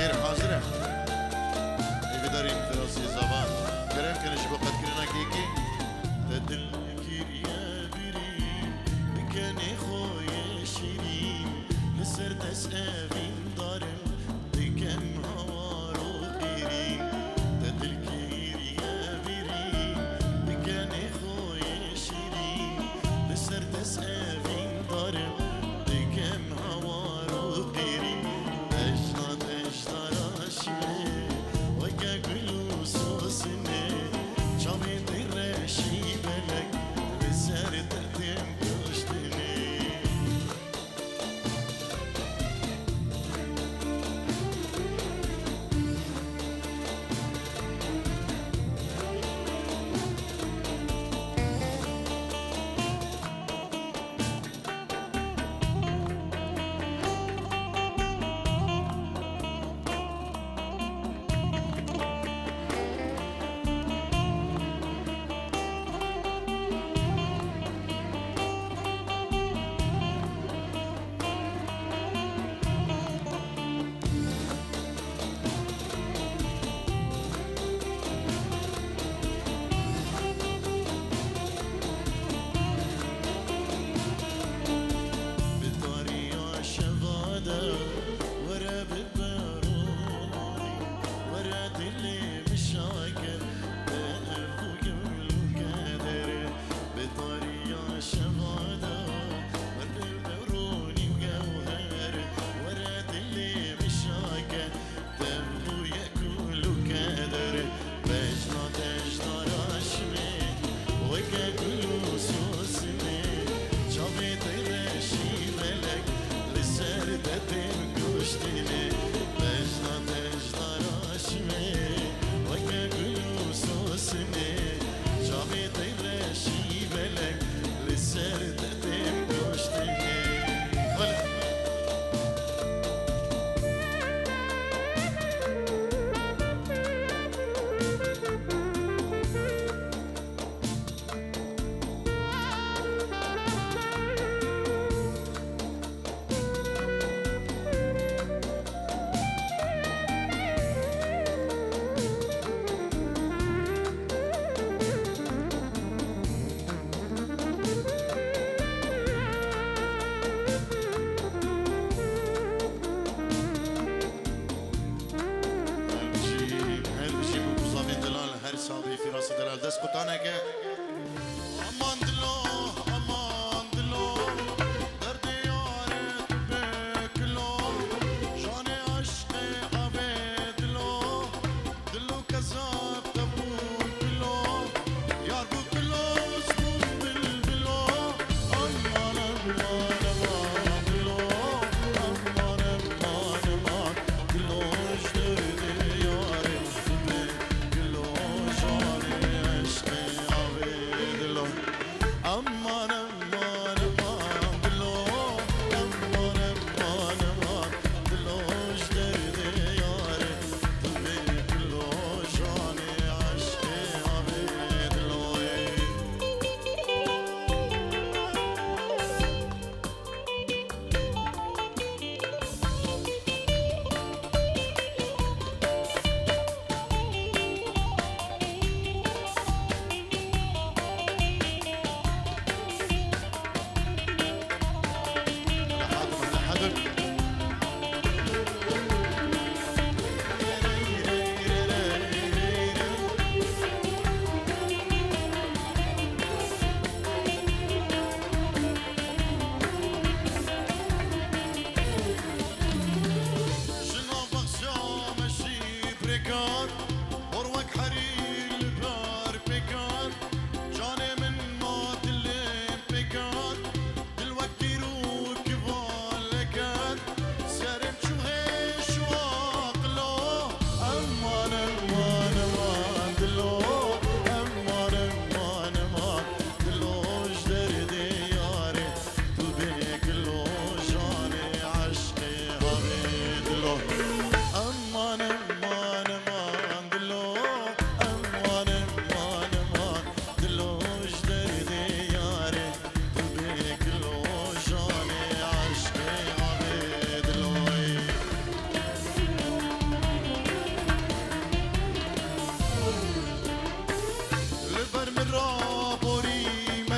غير حاضرة بدارين فراسي زبان كلام كان شبه قد كنا كيكي تدل كيريا بيري بكاني خويا شيرين لسر تسأفين دارم بكم هوارو قيرين تدل كيريا بيري بكاني خويا شيرين لسر تسأفين دارم بكم هوارو قيرين أجناد أجدار أشمي وكا كلو سوسني شامي ترشي بلك بسر تتم كشتني بطريقة شغادة ورا بالباروني ورا دلي مشاكل بقفو قبل قادر بطريقة شغادة ورا بالباروني وجوهر ورا دلي مشاكل تبدو يأكل كادر بجنا تجدار أشمي وكا كلو سوسني شافي ترشي ملك لسر تتم كشتني بجنا تجدار أشمي وكا كلو سوسني شافي ترشي ملك لسر تتم كشتني هل بجي بوزافين دلال هر صابي في راس دلال دست قطانه که امان دلو درد یارت بکلو جان عشق عبد دلو کذاب تبون بلو یار بو کلو زبون بلبلو امان بلو امان دلو جدرد یارت بکلو جان عشق عبد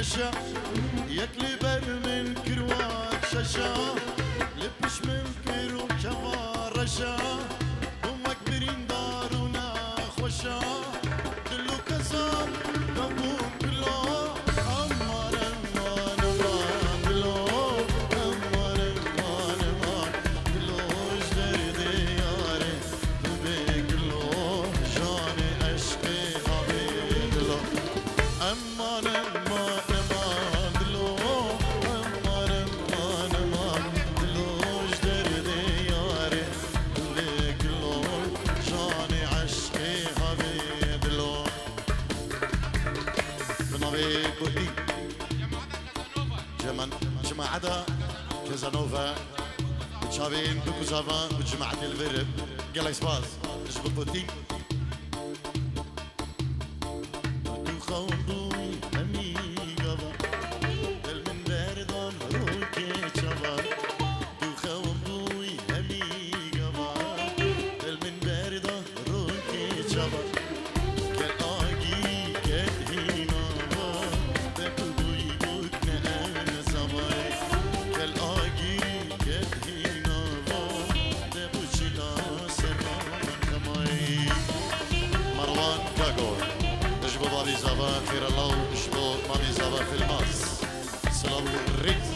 ششا يكلي بر من كروات ششا لبش من كرو كفار رشا همك برين دارونا خوشا دلو كزام دبون كلو أمار أمان أمان دلو أمار أمان أمان دلو جدر دياري بكلو جاني أشقي هابي دلو أمان أمان أمان دلو أمان أمان أمان دلو جدر دياري بكلو جاني أشقي هابي دلو بنابي بودي جماعة كازانوفا شابين بكوزافا بجماعة الفرب جالاكس باز جبل بودي دو خوندوي أميغابا دل من باردان روكي شابا دو خوندوي أميغابا دل من باردان روكي شابا كالآجي كالهينا دبوي بودنا أزاباي كالآجي كالهينا دبوشلا سمان خماي مروان كاغور اجبو بابي زابا خير الله اجبو مامي زابا في الماس سلام الريز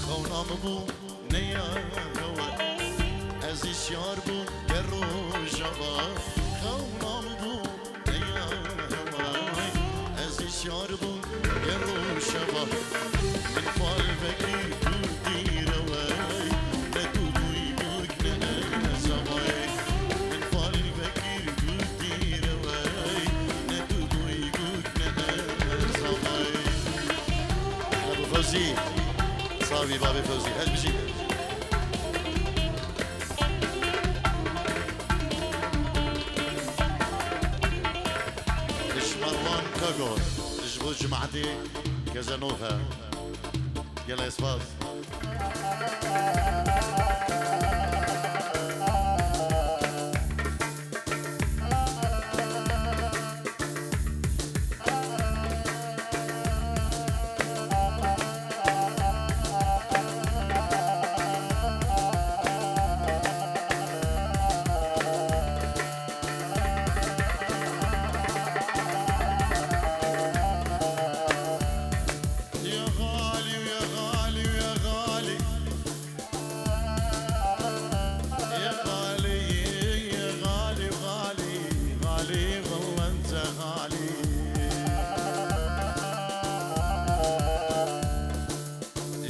خونا مبو نيا هوا ازي شاربو يرو جبا خونا مبو نيا هوا ازي شاربو يرو شبا من فال بكي تودي رواي ندوي بوكنا زواي من فال بكي تودي رواي ندوي بوكنا زواي ابو فوزي صافي بابي فوزي هل بجي اش مروان كاغور اجبو جماعتي كازانوفا يلا اسفاز يا غالي ويا غالي ويا غالي يا غالي يا غالي وغالي غالي والله انت غالي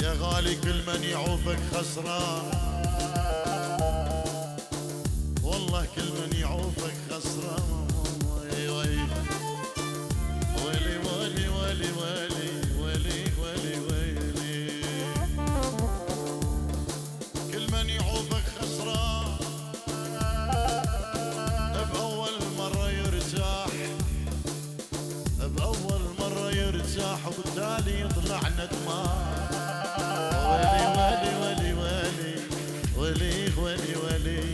يا غالي كل من يعوفك خسران والله كل من يعوفك خسران ويلي ويلي ويلي ويلي ويلي ويلي ويلي كل من يعوفك خسران بأول مرة يرتاح بأول مرة يرتاح وبالتالي يطلع ندمان ويلي ويلي ويلي ويلي ويلي ويلي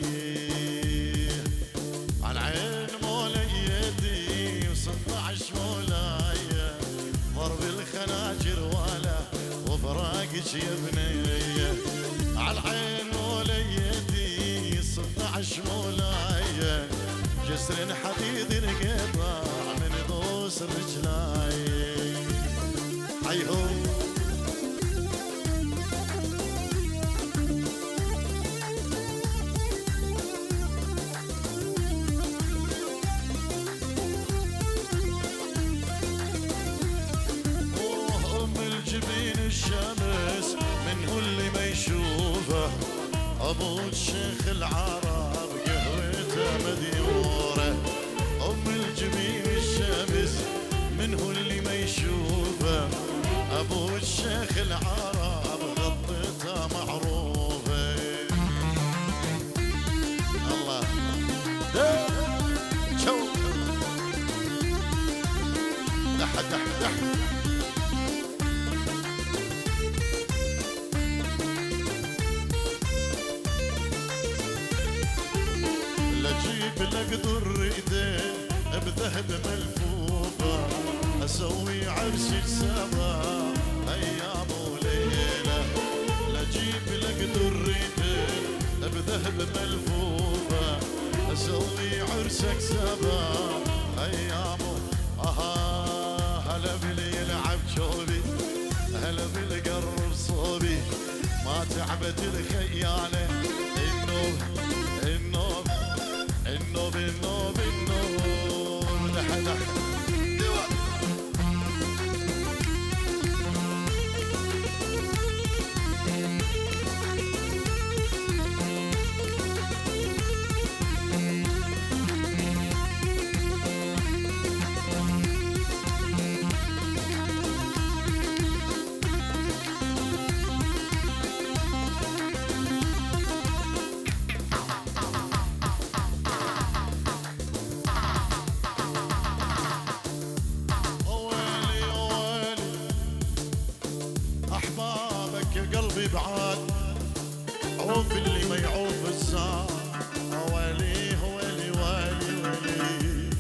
على العين مولاي يدي و16 مولاي ضرب الخناجر ولا وفراقك يا بني على العين مولاي يدي 16 مولاي جسر حديد انقطع من دوس رجلاي هيهو الجبين الشمس من هو اللي ما يشوفه ابو الشيخ العرب قهوته مديوره ام الجبين الشمس من هو اللي ما يشوفه ابو الشيخ العرب غطته معروفه الله شو لك ضريتين بذهب ملفوفة اسوي عرس السما ايام وليلة لاجيب لك ضريتين بذهب ملفوفة اسوي عرسك سما ايام هلا باللي يلعب شوبي هلا بالقرب صوبي ما تعبت الخيالة النوب النوب النوب النوب النوب دح دح قلبي بعاد عوف اللي ما يعوف الزار ويلي ويلي ويلي ويلي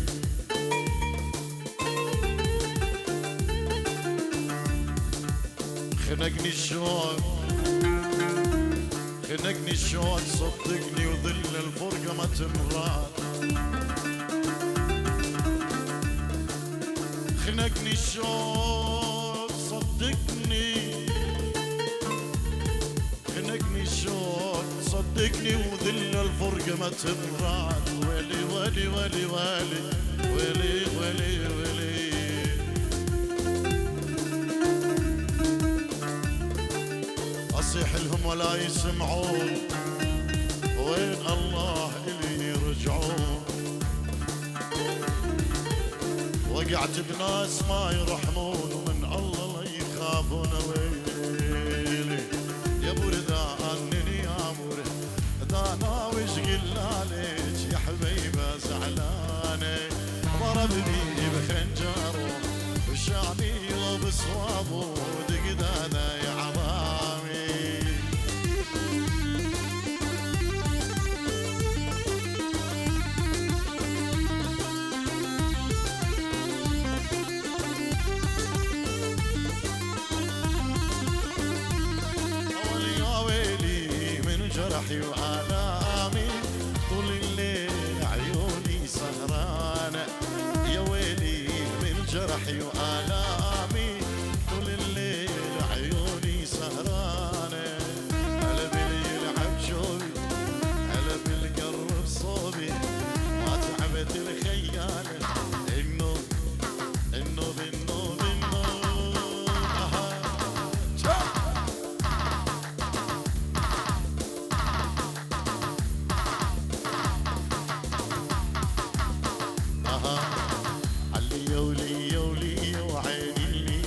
خنقني الشوق خنقني الشوق صدقني وظل الفرقة ما تمرات خنقني الشوق صدقني خنقني الشوق صدقني وذل الفرقة ما تمرات ويلي ويلي ويلي ويلي ويلي ويلي ويلي أصيح لهم ولا يسمعون وين الله إلي يرجعون وقعت بناس ما يرحمون ومن الله لا يخافون ويلي يا بردا عنني يا برد دا ناوي شقل عليك يا حبيبه زعلانه ضربني بخنجره بشعبي وبصوابه دقداده يا عظامي جرحي وآلامي طول الليل عيوني سهرانة يا ويلي من جرحي وآلامي طول الليل عيوني سهرانة هلا باللي يلعب شوبي هلا بالقرب صوبي ما تعبت الخيالة النوب النوب النوب النوب علي ولي ولي وعيني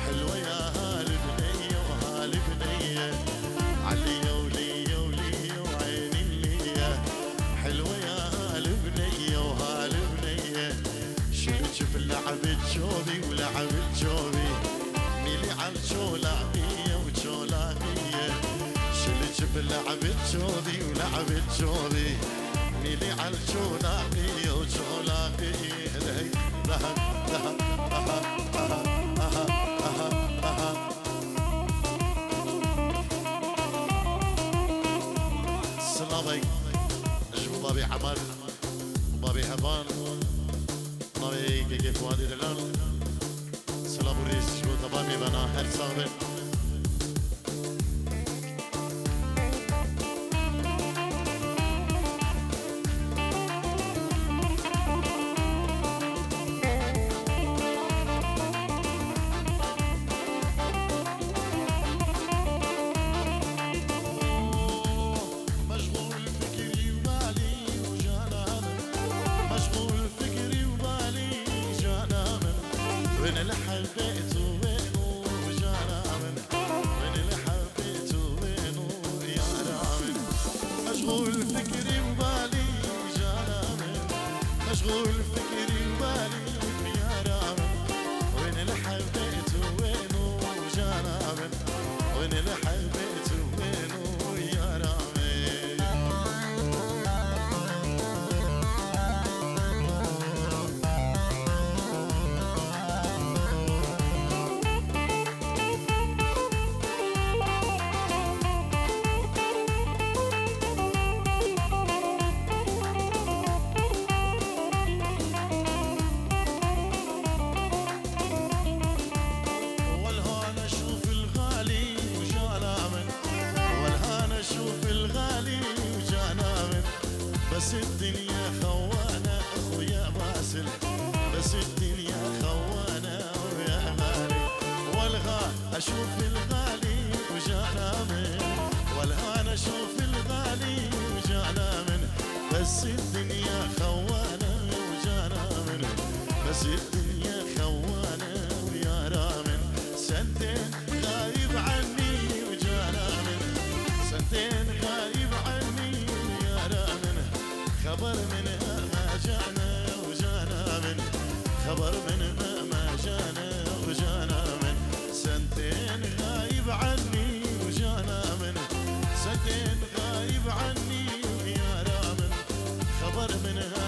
حلوة يا هالبنية وهالبنية علي ولي ولي وعيني حلوة يا هالبنية وهالبنية شلت بلعبة شوبي ولعبة شوبي ميلي على الشولانية وشولانية شلت بلعبة شوبي ولعبة شوبي ميلي على الشولانية وشولانية ذهب ذهب السلامي نجم بابي حمد بابي هبان بابي كيف وادي دلال سلام الرئيس شو تبامي بنا هر صاحب بر منها